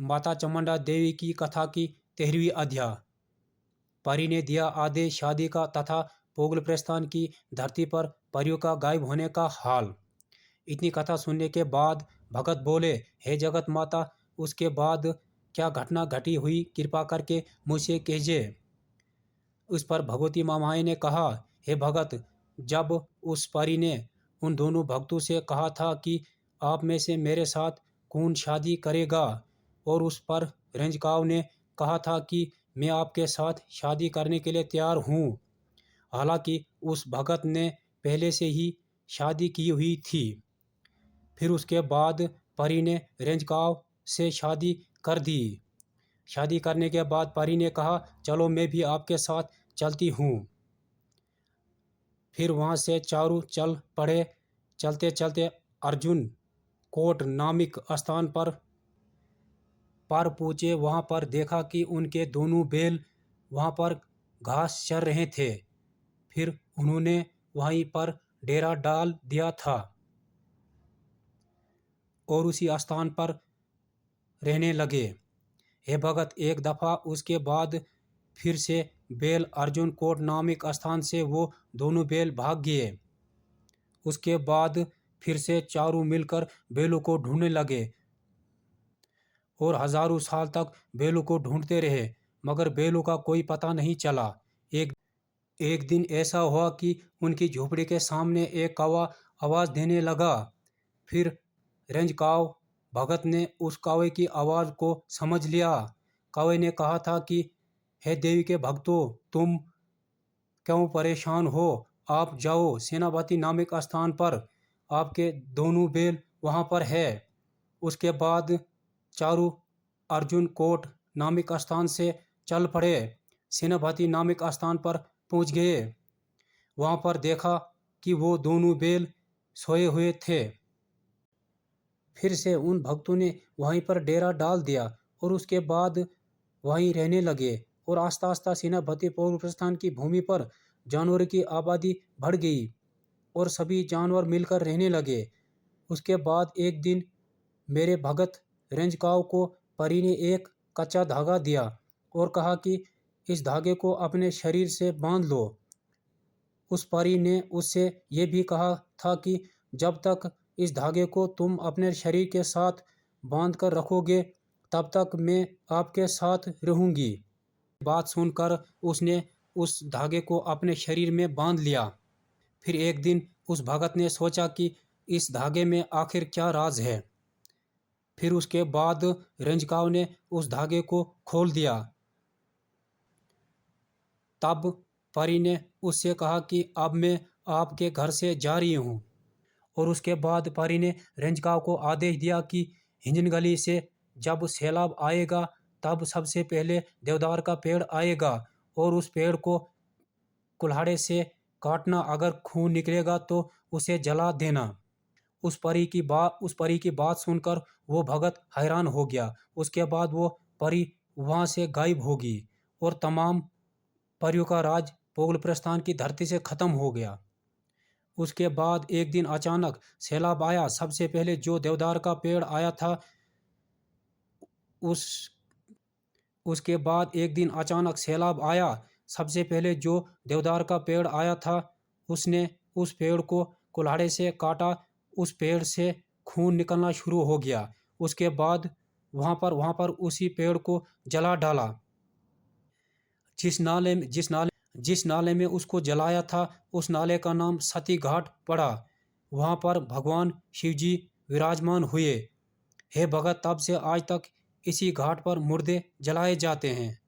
माता चामुंडा देवी की कथा की 13वीं अध्याय। परी ने दिया आदेश शादी का तथा पोगल प्रस्थान की धरती पर परियों का गायब होने का हाल। इतनी कथा सुनने के बाद भगत बोले, हे जगत माता, उसके बाद क्या घटना घटी हुई कृपा करके मुझसे कीजिए। उस पर भगवती मामाई ने कहा, हे भगत, जब उस परी ने उन दोनों भक्तों से कहा था कि आप में से मेरे साथ कौन शादी करेगा, और उस पर रेंजकाव ने कहा था कि मैं आपके साथ शादी करने के लिए तैयार हूँ। हालांकि उस भगत ने पहले से ही शादी की हुई थी। फिर उसके बाद परी ने रेंजकाव से शादी कर दी। शादी करने के बाद परी ने कहा, चलो मैं भी आपके साथ चलती हूँ। फिर वहाँ से चारों चल पड़े। चलते चलते अर्जुन कोट नामक स्थान पर पहुँचे। वहाँ पर देखा कि उनके दोनों बैल वहाँ पर घास चर रहे थे। फिर उन्होंने वहीं पर डेरा डाल दिया था और उसी स्थान पर रहने लगे। हे भगत, एक दफ़ा उसके बाद फिर से बैल अर्जुन कोट नामक स्थान से वो दोनों बैल भाग गए। उसके बाद फिर से चारों मिलकर बैलों को ढूंढने लगे और हजारों साल तक बैलों को ढूंढते रहे, मगर बैलों का कोई पता नहीं चला। एक दिन ऐसा हुआ कि उनकी झोपड़ी के सामने एक कौवा आवाज़ देने लगा। फिर रेंजकाव भगत ने उस कौवे की आवाज़ को समझ लिया। कौवे ने कहा था कि हे देवी के भक्तों, तुम क्यों परेशान हो? आप जाओ सेनापति नामक स्थान पर, आपके दोनों बैल वहाँ पर है। उसके बाद चारों अर्जुन कोट नामक स्थान से चल पड़े। सेनापति नामक स्थान पर पहुँच गए। वहाँ पर देखा कि वो दोनों बैल सोए हुए थे। फिर से उन भक्तों ने वहीं पर डेरा डाल दिया और उसके बाद वहीं रहने लगे। और आस्ता आस्ता सेनापति पोगल प्रस्थान की भूमि पर जानवरों की आबादी बढ़ गई और सभी जानवर मिलकर रहने लगे। उसके बाद एक दिन मेरे भगत रेंजकाव को परी ने एक कच्चा धागा दिया और कहा कि इस धागे को अपने शरीर से बांध लो। उस परी ने उससे ये भी कहा था कि जब तक इस धागे को तुम अपने शरीर के साथ बांध कर रखोगे, तब तक मैं आपके साथ रहूंगी। बात सुनकर उसने उस धागे को अपने शरीर में बांध लिया। फिर एक दिन उस भगत ने सोचा कि इस धागे में आखिर क्या राज है। फिर उसके बाद रेंजकाव ने उस धागे को खोल दिया। तब परी ने उससे कहा कि अब मैं आपके घर से जा रही हूँ। और उसके बाद परी ने रेंजकाव को आदेश दिया कि हिंजन गली से जब सैलाब आएगा तब सबसे पहले देवदार का पेड़ आएगा और उस पेड़ को कुल्हाड़े से काटना, अगर खून निकलेगा तो उसे जला देना। उस परी की बात सुनकर वो भगत हैरान हो गया। उसके बाद वो परी वहाँ से गायब हो गई और तमाम परियों का राज पोगल प्रस्थान की धरती से खत्म हो गया। उसके बाद एक दिन अचानक सैलाब आया। सबसे पहले जो देवदार का पेड़ आया था उसके बाद एक दिन अचानक सैलाब आया। सबसे पहले जो देवदार का पेड़ आया था उसने उस पेड़ को कुल्हाड़े से काटा। उस पेड़ से खून निकलना शुरू हो गया। उसके बाद वहाँ पर उसी पेड़ को जला डाला। जिस नाले में उसको जलाया था उस नाले का नाम सती घाट पड़ा। वहाँ पर भगवान शिवजी विराजमान हुए। हे भगत, तब से आज तक इसी घाट पर मुर्दे जलाए जाते हैं।